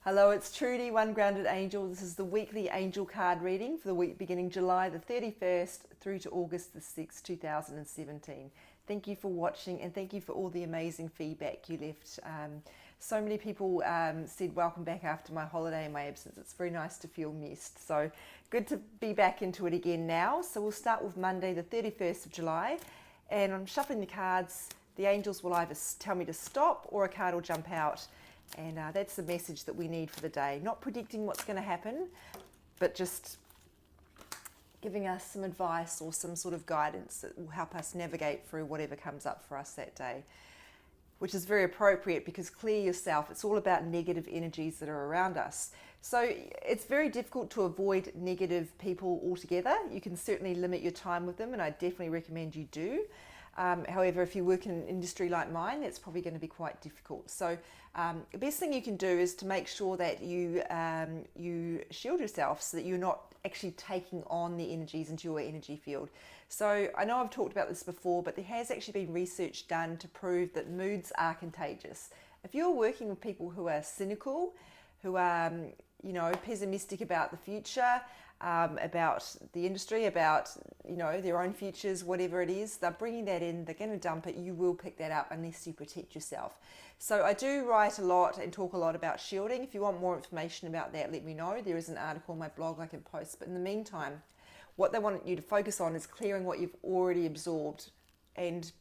Hello, it's Trudy, One Grounded Angel. This is the weekly angel card reading for the week beginning July the 31st through to August the 6th, 2017. Thank you for watching and thank you for all the amazing feedback you left. So many people said welcome back after my holiday and my absence. It's very nice to feel missed. So good to be back into it again now. So we'll start with Monday the 31st of July, and I'm shuffling the cards. The angels will either tell me to stop or a card will jump out. And that's the message that we need for the day. Not predicting what's going to happen, but just giving us some advice or some sort of guidance that will help us navigate through whatever comes up for us that day. Which is very appropriate because clear yourself. It's all about negative energies that are around us. So it's very difficult to avoid negative people altogether. You can certainly limit your time with them, and I definitely recommend you do. However, if you work in an industry like mine, it's probably going to be quite difficult. So the best thing you can do is to make sure that you shield yourself so that you're not actually taking on the energies into your energy field. So I know I've talked about this before, but there has actually been research done to prove that moods are contagious. If you're working with people who are cynical, who are pessimistic about the future, about the industry, about their own futures, whatever it is, they're bringing that in, they're going to dump it, you will pick that up unless you protect yourself. So I do write a lot and talk a lot about shielding. If you want more information about that, let me know. There is an article on my blog I can post, but in the meantime, what they want you to focus on is clearing what you've already absorbed. And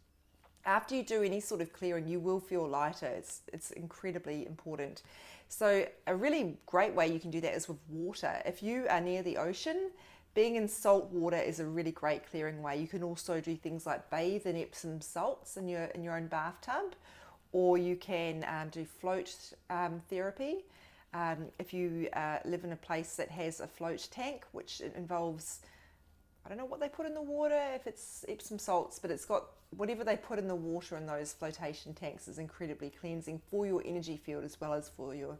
after you do any sort of clearing, you will feel lighter. It's incredibly important. So a really great way you can do that is with water. If you are near the ocean, being in salt water is a really great clearing way. You can also do things like bathe in Epsom salts in your own bathtub, or you can do float therapy. If you live in a place that has a float tank, which involves, I don't know what they put in the water, if it's Epsom salts, but it's got whatever they put in the water in those flotation tanks is incredibly cleansing for your energy field as well as for your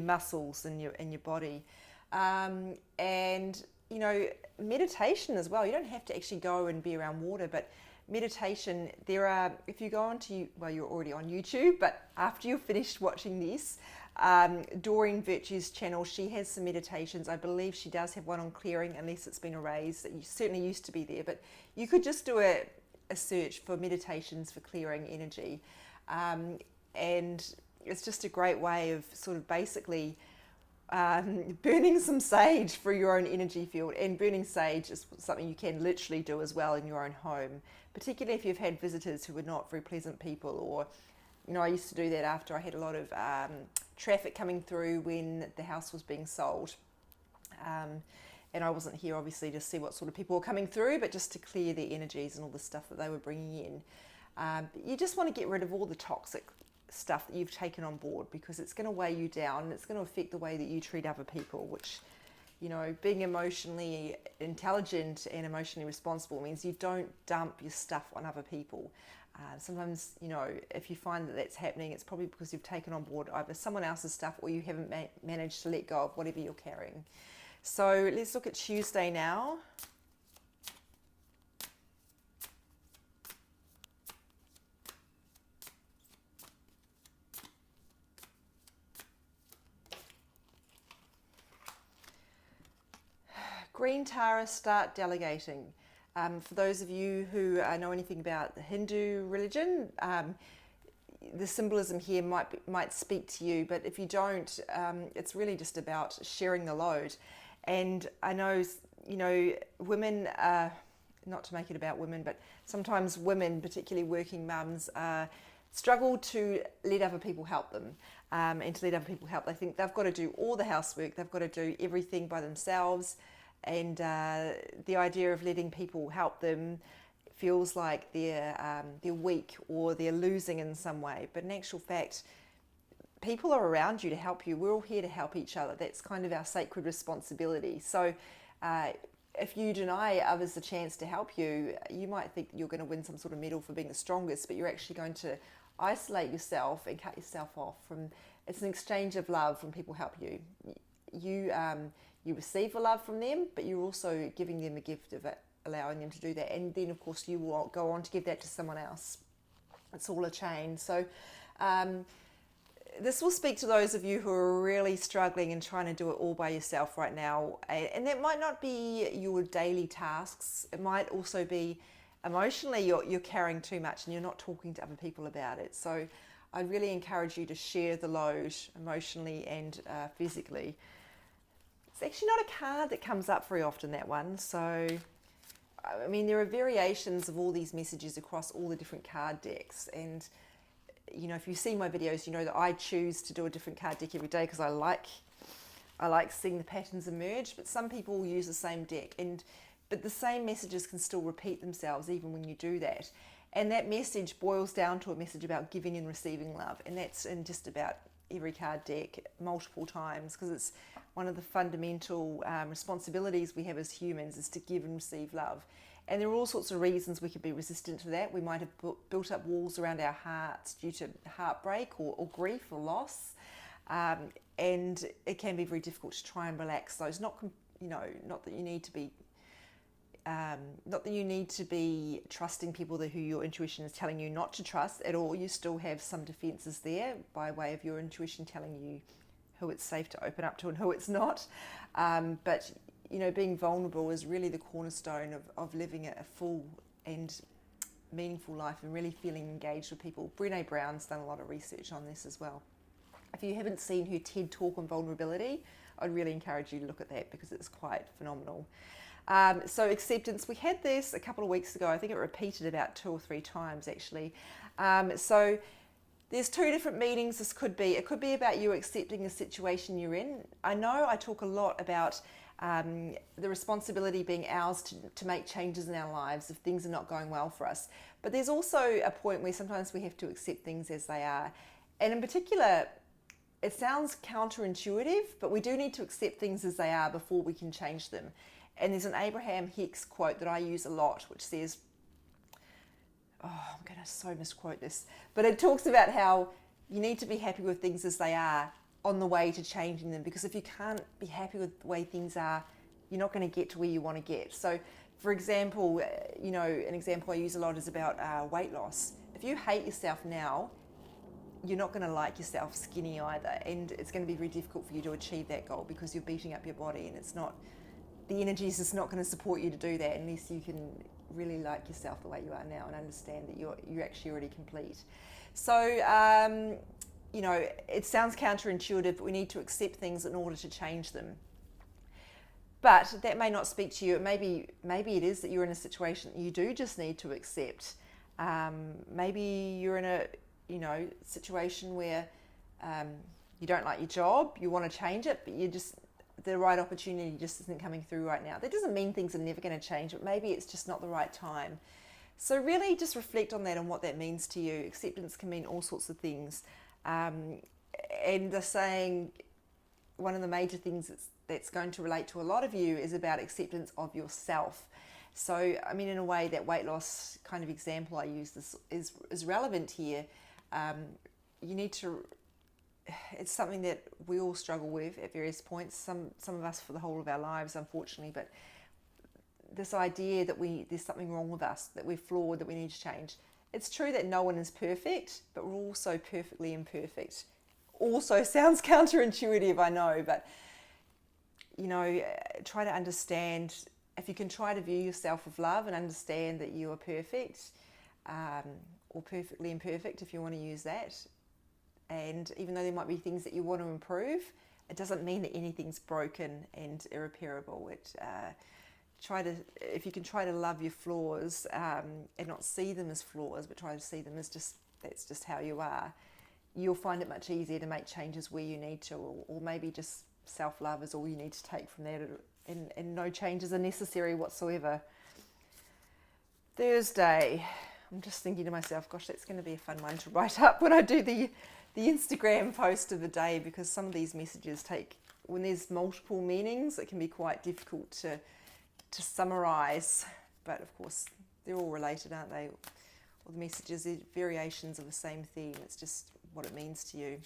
muscles and your body. And meditation as well. You don't have to actually go and be around water, but meditation, if you go onto, well, you're already on YouTube, but after you've finished watching this, Doreen Virtue's channel, she has some meditations. I believe she does have one on clearing, unless it's been erased. It certainly used to be there, but you could just do a search for meditations for clearing energy. And it's just a great way of sort of basically burning some sage for your own energy field. And burning sage is something you can literally do as well in your own home, particularly if you've had visitors who were not very pleasant people, or I used to do that after I had a lot of traffic coming through when the house was being sold. And I wasn't here obviously to see what sort of people were coming through, but just to clear their energies and all the stuff that they were bringing in. But you just want to get rid of all the toxic stuff that you've taken on board, because it's going to weigh you down and it's going to affect the way that you treat other people, which, being emotionally intelligent and emotionally responsible means you don't dump your stuff on other people. Sometimes, if you find that that's happening, it's probably because you've taken on board either someone else's stuff or you haven't managed to let go of whatever you're carrying. So let's look at Tuesday now. Green Tara, start delegating. For those of you who know anything about the Hindu religion, the symbolism here might speak to you, but if you don't, it's really just about sharing the load. And I know, women, not to make it about women, but sometimes women, particularly working mums, struggle to let other people help them. And to let other people help, they think they've got to do all the housework, they've got to do everything by themselves. And the idea of letting people help them feels like they're weak or they're losing in some way. But in actual fact, people are around you to help you. We're all here to help each other. That's kind of our sacred responsibility. So if you deny others the chance to help you, you might think that you're going to win some sort of medal for being the strongest, but you're actually going to isolate yourself and cut yourself off from. It's an exchange of love when people help you. You receive the love from them, but you're also giving them a gift of it, allowing them to do that. And then, of course, you will go on to give that to someone else. It's all a chain. So this will speak to those of you who are really struggling and trying to do it all by yourself right now. And that might not be your daily tasks. It might also be emotionally you're carrying too much and you're not talking to other people about it. So I really encourage you to share the load emotionally and physically. It's actually not a card that comes up very often, that one. So, I mean, there are variations of all these messages across all the different card decks. And, you know, if you've seen my videos, you know that I choose to do a different card deck every day because I like seeing the patterns emerge. But some people use the same deck. But the same messages can still repeat themselves even when you do that. And that message boils down to a message about giving and receiving love. And that's in just about every card deck multiple times, because it's one of the fundamental responsibilities we have as humans is to give and receive love. And there are all sorts of reasons we could be resistant to that. We might have built up walls around our hearts due to heartbreak or grief or loss. And it can be very difficult to try and relax those. Not that you need to be trusting people who your intuition is telling you not to trust at all. You still have some defenses there by way of your intuition telling you who it's safe to open up to and who it's not. But you know, being vulnerable is really the cornerstone of living a full and meaningful life and really feeling engaged with people. Brené Brown's done a lot of research on this as well. If you haven't seen her TED talk on vulnerability, I'd really encourage you to look at that because it's quite phenomenal. So acceptance, we had this a couple of weeks ago. I think it repeated about 2 or 3 times actually. So there's 2 different meanings this could be. It could be about you accepting the situation you're in. I know I talk a lot about the responsibility being ours to make changes in our lives if things are not going well for us. But there's also a point where sometimes we have to accept things as they are. And in particular, it sounds counterintuitive, but we do need to accept things as they are before we can change them. And there's an Abraham Hicks quote that I use a lot, which says, I'm going to so misquote this, but it talks about how you need to be happy with things as they are on the way to changing them, because if you can't be happy with the way things are, you're not going to get to where you want to get. So, for example, you know, an example I use a lot is about weight loss. If you hate yourself now, you're not going to like yourself skinny either, and it's going to be very difficult for you to achieve that goal because you're beating up your body, and the energy is just not going to support you to do that unless you can really like yourself the way you are now and understand that you're actually already complete. So, you know, it sounds counterintuitive, but we need to accept things in order to change them. But that may not speak to you. Maybe it is that you're in a situation that you do just need to accept. Maybe you're in a situation where you don't like your job, you want to change it, but the right opportunity just isn't coming through right now. That doesn't mean things are never going to change, but maybe it's just not the right time. So really just reflect on that and what that means to you. Acceptance can mean all sorts of things. And the saying, one of the major things that's going to relate to a lot of you is about acceptance of yourself. So, I mean, in a way, that weight loss kind of example I use is relevant here. You need to... It's something that we all struggle with at various points, some of us for the whole of our lives, unfortunately, but this idea that there's something wrong with us, that we're flawed, that we need to change. It's true that no one is perfect, but we're also perfectly imperfect. Also sounds counterintuitive, I know, but, you know, try to understand, if you can try to view yourself with love and understand that you are perfect, or perfectly imperfect if you want to use that. And even though there might be things that you want to improve, it doesn't mean that anything's broken and irreparable. If you can try to love your flaws and not see them as flaws, but try to see them as that's just how you are, you'll find it much easier to make changes where you need to, or maybe just self-love is all you need to take from that, and no changes are necessary whatsoever. Thursday, I'm just thinking to myself, gosh, that's going to be a fun one to write up when I do the Instagram post of the day, because some of these messages when there's multiple meanings, it can be quite difficult to summarize. But of course, they're all related, aren't they? All the messages are variations of the same theme. It's just what it means to you.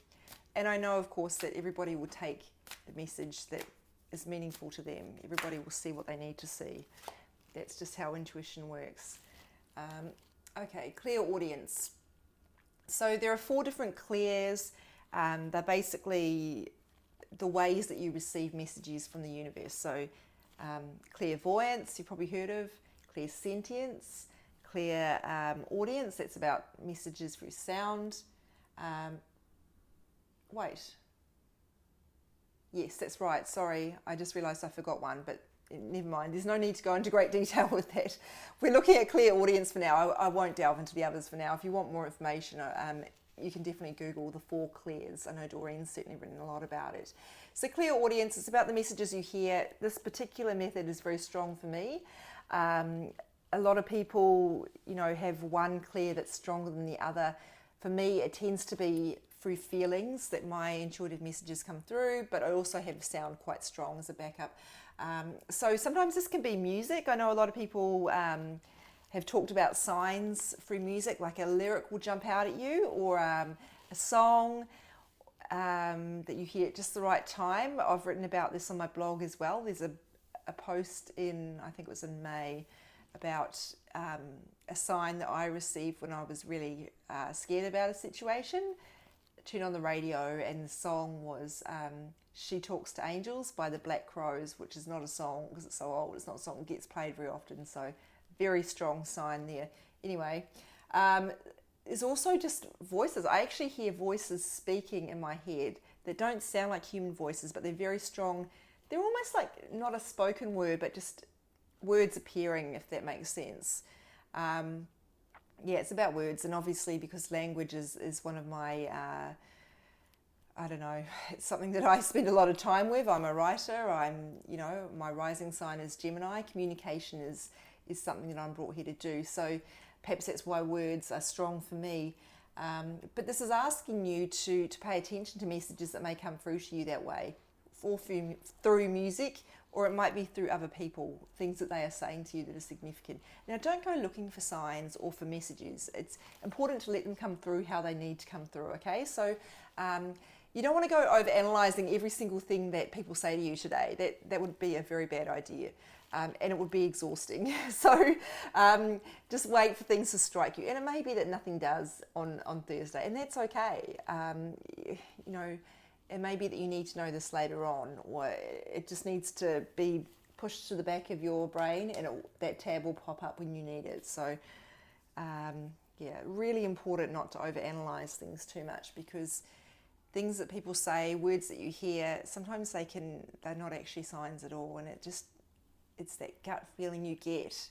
And I know, of course, that everybody will take the message that is meaningful to them. Everybody will see what they need to see. That's just how intuition works. Okay, Clairaudience. So there are 4 different clairs. They're basically the ways that you receive messages from the universe. So clairvoyance, you've probably heard of, clairsentience, clairaudience, that's about messages through sound. Yes, that's right. Sorry, I just realised I forgot one, but never mind. There's no need to go into great detail with that. We're looking at clairaudience for now. I won't delve into the others for now. If you want more information, you can definitely Google the 4 clairs. I know Doreen's certainly written a lot about it. So clairaudience, it's about the messages you hear. This particular method is very strong for me. A lot of people, have one clair that's stronger than the other. For me, it tends to be through feelings that my intuitive messages come through, but I also have sound quite strong as a backup. So sometimes this can be music. I know a lot of people have talked about signs through music, like a lyric will jump out at you, or a song that you hear at just the right time. I've written about this on my blog as well. There's a post in, I think it was in May, about a sign that I received when I was really scared about a situation. Turn on the radio, and the song was She Talks to Angels by the Black Crowes, which is not a song because it's so old. It's not a song that gets played very often, so very strong sign there. Anyway, there's also just voices. I actually hear voices speaking in my head that don't sound like human voices, but they're very strong. They're almost like not a spoken word, but just words appearing, if that makes sense. It's about words, and obviously because language is one of my, it's something that I spend a lot of time with. I'm a writer, my rising sign is Gemini. Communication is something that I'm brought here to do. So perhaps that's why words are strong for me. But this is asking you to pay attention to messages that may come through to you that way, or through music, or it might be through other people, things that they are saying to you that are significant. Now, don't go looking for signs or for messages. It's important to let them come through how they need to come through, okay? So you don't want to go over analysing every single thing that people say to you today. That would be a very bad idea, and it would be exhausting. So just wait for things to strike you. And it may be that nothing does on Thursday, and that's okay. It may be that you need to know this later on, or it just needs to be pushed to the back of your brain, and that tab will pop up when you need it. So, really important not to overanalyze things too much, because things that people say, words that you hear, sometimes they're not actually signs at all, and it's that gut feeling you get.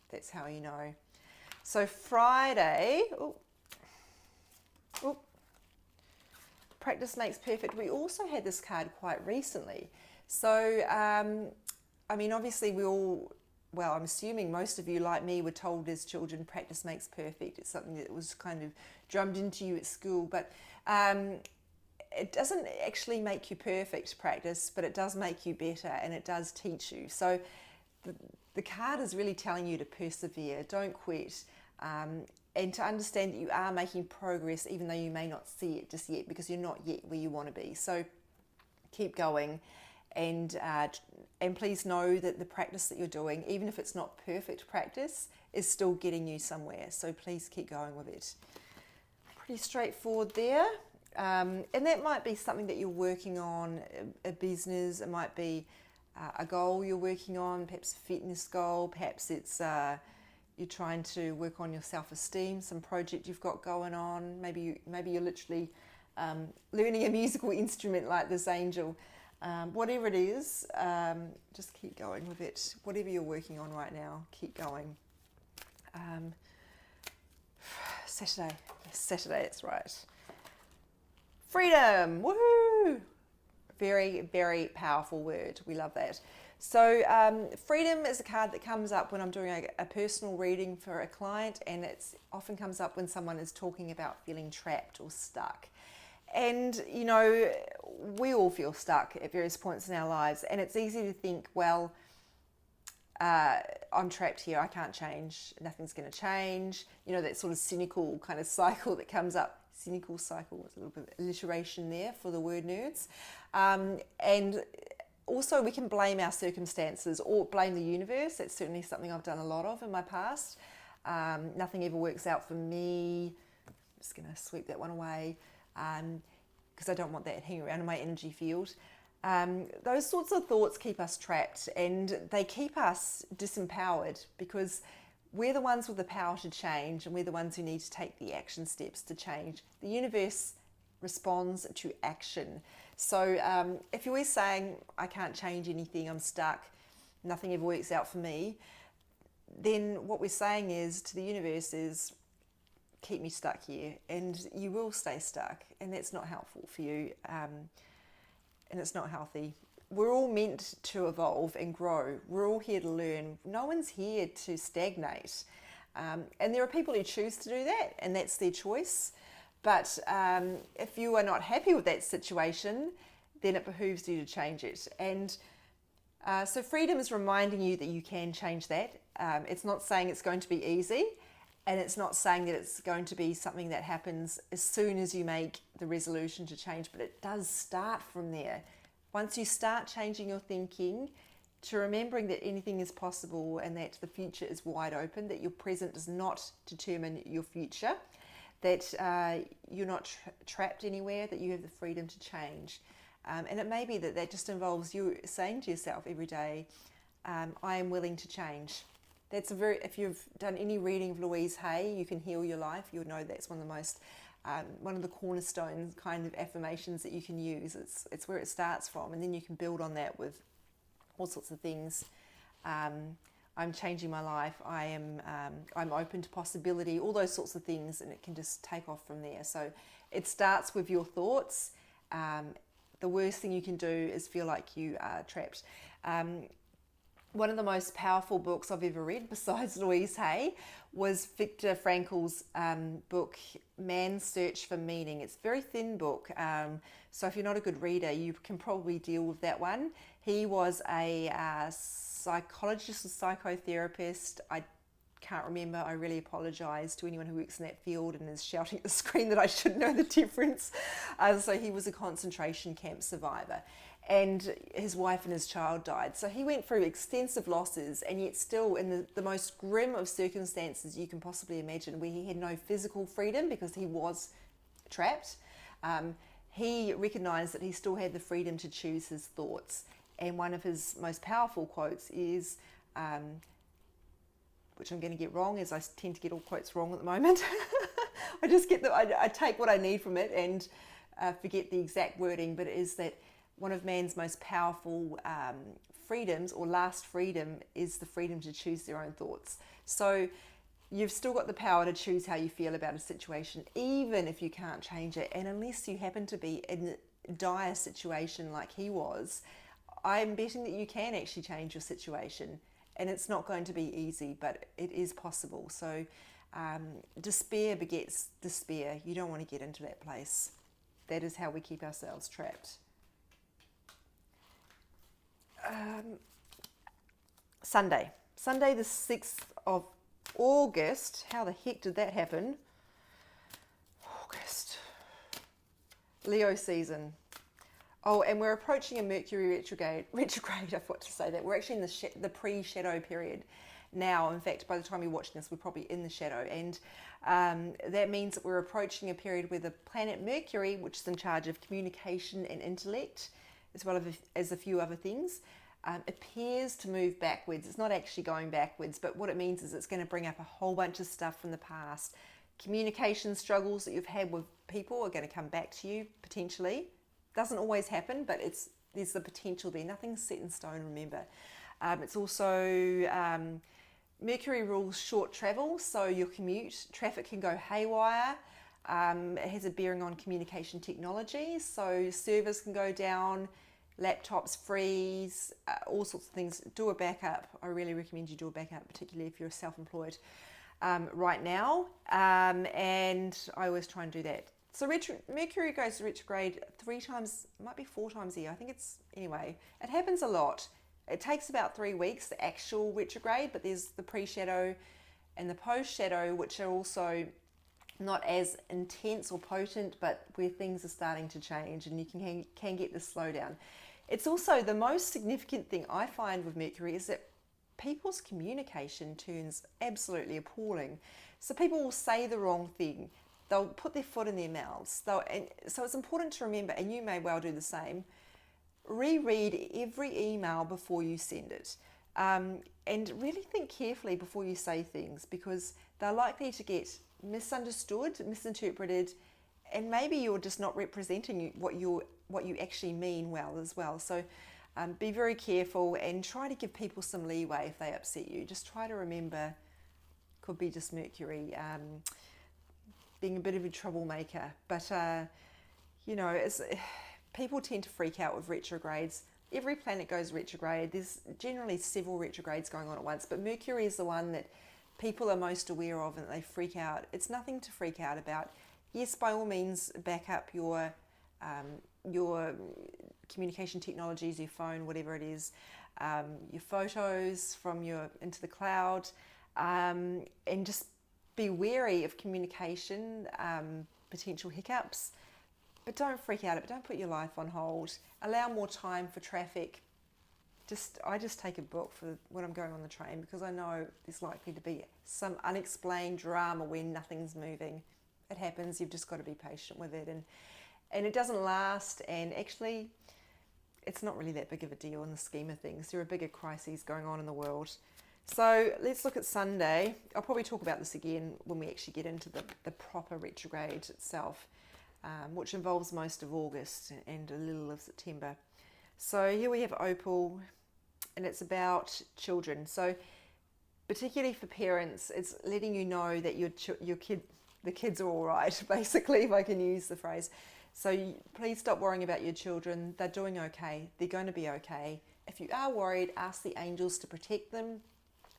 That's how you know. So Friday, practice makes perfect. We also had this card quite recently. So, obviously I'm assuming most of you, like me, were told as children, practice makes perfect. It's something that was kind of drummed into you at school, but it doesn't actually make you perfect, practice, but it does make you better, and it does teach you. So the card is really telling you to persevere, don't quit, and to understand that you are making progress even though you may not see it just yet, because you're not yet where you want to be. So keep going, and please know that the practice that you're doing, even if it's not perfect practice, is still getting you somewhere. So please keep going with it. Pretty straightforward there. And that might be something that you're working on, a business, it might be a goal you're working on, perhaps a fitness goal, perhaps it's you're trying to work on your self-esteem, some project you've got going on, maybe you're literally learning a musical instrument like this angel. Whatever it is, just keep going with it. Whatever you're working on right now, keep going. Saturday, that's right. Freedom, woohoo! Very, very powerful word. We love that. So freedom is a card that comes up when I'm doing a personal reading for a client, and it often comes up when someone is talking about feeling trapped or stuck. And, we all feel stuck at various points in our lives, and it's easy to think, well, I'm trapped here, I can't change, nothing's going to change. That sort of cynical kind of cycle that comes up. Cynical cycle, there's a little bit of alliteration there for the word nerds. And also we can blame our circumstances or blame the universe. That's certainly something I've done a lot of in my past. Nothing ever works out for me. I'm just going to sweep that one away. because I don't want that hanging around in my energy field. Those sorts of thoughts keep us trapped, and they keep us disempowered, because we're the ones with the power to change, and we're the ones who need to take the action steps to change. The universe responds to action. So if you're always saying, I can't change anything, I'm stuck, nothing ever works out for me, then what we're saying is to the universe is, keep me stuck here, and you will stay stuck, and that's not helpful for you, and it's not healthy. We're all meant to evolve and grow. We're all here to learn. No one's here to stagnate. And there are people who choose to do that, and that's their choice. But if you are not happy with that situation, then it behooves you to change it. And so freedom is reminding you that you can change that. It's not saying it's going to be easy, and it's not saying that it's going to be something that happens as soon as you make the resolution to change, but it does start from there. Once you start changing your thinking to remembering that anything is possible and that the future is wide open, that your present does not determine your future, that you're not trapped anywhere, that you have the freedom to change. And it may be that that just involves you saying to yourself every day, I am willing to change. That's if you've done any reading of Louise Hay, You Can Heal Your Life, you'll know that's one of the most one of the cornerstone kind of affirmations that you can use. It's where it starts from, and then you can build on that with all sorts of things. I'm changing my life. I'm open to possibility. All those sorts of things, and it can just take off from there. So it starts with your thoughts. The worst thing you can do is feel like you are trapped. One of the most powerful books I've ever read, besides Louise Hay, was Viktor Frankl's book, Man's Search for Meaning. It's a very thin book, so if you're not a good reader, you can probably deal with that one. He was a psychologist or psychotherapist. I can't remember. I really apologise to anyone who works in that field and is shouting at the screen that I should know the difference. So he was a concentration camp survivor, and his wife and his child died. So he went through extensive losses, and yet still in the most grim of circumstances you can possibly imagine, where he had no physical freedom because he was trapped, he recognised that he still had the freedom to choose his thoughts. And one of his most powerful quotes is, which I'm going to get wrong, as I tend to get all quotes wrong at the moment. I take what I need from it and forget the exact wording, but it is that one of man's most powerful freedoms, or last freedom, is the freedom to choose their own thoughts. So you've still got the power to choose how you feel about a situation, even if you can't change it. And unless you happen to be in a dire situation like he was, I'm betting that you can actually change your situation. And it's not going to be easy, but it is possible. So despair begets despair. You don't want to get into that place. That is how we keep ourselves trapped. Sunday the 6th of August. How the heck did that happen? August. Leo season. Oh, and we're approaching a Mercury retrograde. I forgot to say that. We're actually in the pre-shadow period now. In fact, by the time you're watching this, we're probably in the shadow. And that means that we're approaching a period where the planet Mercury, which is in charge of communication and intellect, as well as a few other things, appears to move backwards. It's not actually going backwards, but what it means is it's going to bring up a whole bunch of stuff from the past. Communication struggles that you've had with people are going to come back to you, potentially. Doesn't always happen, but there's the potential there. Nothing's set in stone, remember. It's also, Mercury rules short travel, so your commute, traffic can go haywire. It has a bearing on communication technology, so servers can go down, laptops freeze, all sorts of things. Do a backup. I really recommend you do a backup, particularly if you're self-employed right now. And I always try and do that. So Mercury goes retrograde 3 times, might be 4 times a year. I think anyway, it happens a lot. It takes about 3 weeks, the actual retrograde, but there's the pre-shadow and the post-shadow, which are also not as intense or potent, but where things are starting to change and you can get the slowdown. It's also the most significant thing I find with Mercury is that people's communication turns absolutely appalling. So people will say the wrong thing. they'll put their foot in their mouths. And so it's important to remember, and you may well do the same, reread every email before you send it. And really think carefully before you say things, because they're likely to get misunderstood, misinterpreted, and maybe you're just not representing what you actually mean well as well. So be very careful and try to give people some leeway if they upset you. Just try to remember, could be just Mercury being a bit of a troublemaker. But, people tend to freak out with retrogrades. Every planet goes retrograde. There's generally several retrogrades going on at once, but Mercury is the one that people are most aware of and they freak out. It's nothing to freak out about. Yes, by all means, back up your communication technologies, your phone, whatever it is, your photos into the cloud, and just be wary of communication, potential hiccups. But don't freak out. Don't put your life on hold. Allow more time for traffic. I just take a book for when I'm going on the train, because I know there's likely to be some unexplained drama when nothing's moving. It happens. You've just got to be patient with it, and it doesn't last. And actually, it's not really that big of a deal in the scheme of things. There are bigger crises going on in the world. So let's look at Sunday. I'll probably talk about this again when we actually get into the proper retrograde itself, which involves most of August and a little of September. So here we have Opal, and it's about children. So particularly for parents, it's letting you know that the kids are all right, basically, if I can use the phrase. So please stop worrying about your children. They're doing okay. They're going to be okay. If you are worried, ask the angels to protect them.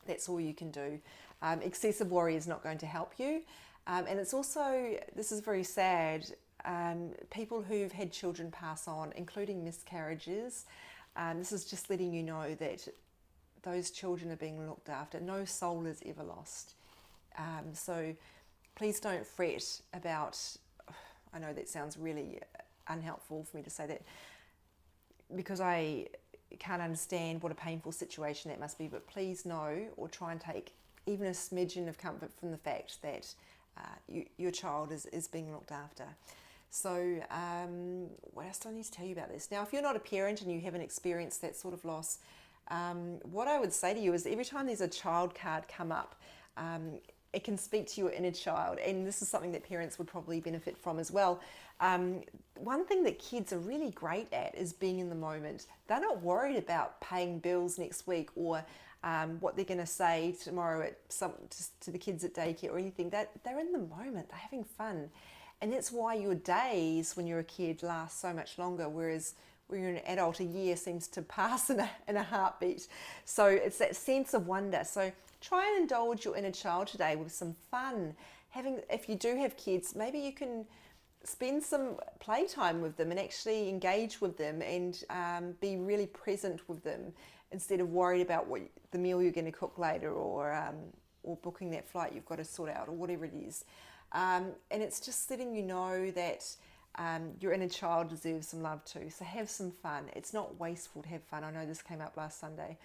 That's all you can do. Excessive worry is not going to help you. And it's also, this is very sad, people who've had children pass on, including miscarriages. This is just letting you know that those children are being looked after. No soul is ever lost. So please don't fret about, I know that sounds really unhelpful for me to say that, because I can't understand what a painful situation that must be, but please know, or try and take even a smidgen of comfort from the fact that your child is being looked after. So what else do I need to tell you about this? Now, if you're not a parent and you haven't experienced that sort of loss, what I would say to you is every time there's a child card come up, it can speak to your inner child, and this is something that parents would probably benefit from as well. One thing that kids are really great at is being in the moment. They're not worried about paying bills next week or what they're going to say tomorrow to the kids at daycare or anything. They're in the moment. They're having fun. And that's why your days when you're a kid last so much longer, whereas when you're an adult, a year seems to pass in a heartbeat. So it's that sense of wonder. So try and indulge your inner child today with some fun. If you do have kids, maybe you can spend some playtime with them and actually engage with them and be really present with them, instead of worried about the meal you're going to cook later, or booking that flight you've got to sort out, or whatever it is. And it's just letting you know that your inner child deserves some love too. So have some fun. It's not wasteful to have fun. I know this came up last Sunday.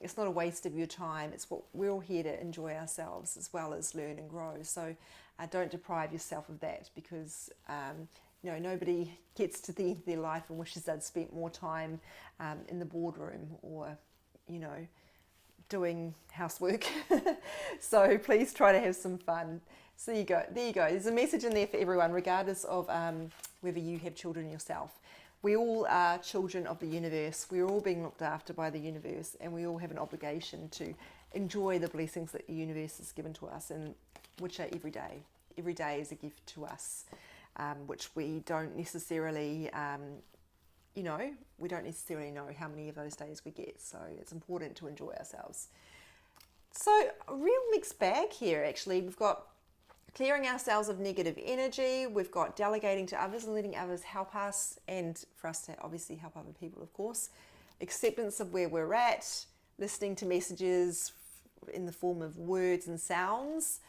It's not a waste of your time. We're all here to enjoy ourselves as well as learn and grow. So don't deprive yourself of that, because nobody gets to the end of their life and wishes they'd spent more time in the boardroom or doing housework. So please try to have some fun. So there you go. There's a message in there for everyone, regardless of whether you have children yourself. We all are children of the universe. We're all being looked after by the universe, and we all have an obligation to enjoy the blessings that the universe has given to us, and which are every day. Every day is a gift to us, which we don't necessarily, we don't necessarily know how many of those days we get. So it's important to enjoy ourselves. So a real mixed bag here, actually. We've got clearing ourselves of negative energy. We've got delegating to others and letting others help us, and for us to obviously help other people, of course. Acceptance of where we're at, listening to messages in the form of words and sounds.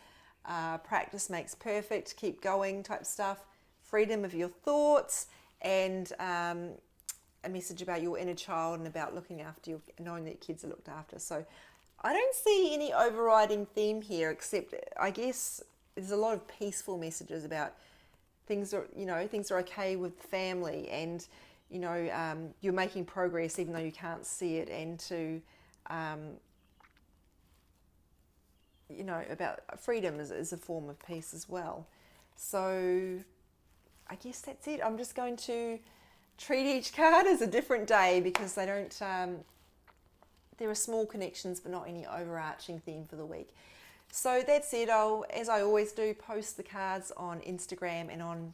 Practice makes perfect, keep going type stuff. Freedom of your thoughts, and a message about your inner child and about looking after knowing that kids are looked after. So I don't see any overriding theme here, except I guess there's a lot of peaceful messages about things are, things are okay with family, and you're making progress even though you can't see it, and to about freedom is a form of peace as well. So I guess that's it. I'm just going to treat each card as a different day, because they don't, there are small connections but not any overarching theme for the week. So that's it. I'll, as I always do, post the cards on Instagram and on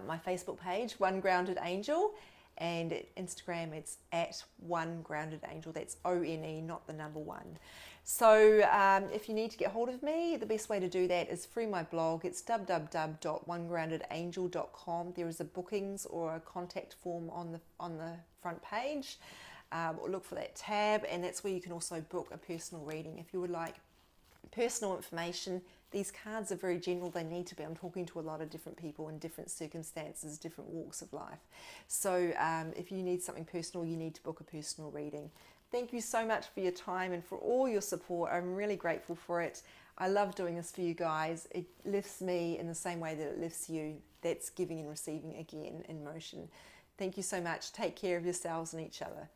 my Facebook page, One Grounded Angel, and at Instagram it's at One Grounded Angel. That's ONE, not the number 1. So if you need to get hold of me, the best way to do that is through my blog. It's www.onegroundedangel.com. There is a bookings or a contact form on the front page. Or look for that tab, and that's where you can also book a personal reading if you would like personal information. These cards are very general. They need to be. I'm talking to a lot of different people in different circumstances, different walks of life. So if you need something personal, you need to book a personal reading. Thank you so much for your time and for all your support. I'm really grateful for it. I love doing this for you guys. It lifts me in the same way that it lifts you. That's giving and receiving again in motion. Thank you so much. Take care of yourselves and each other.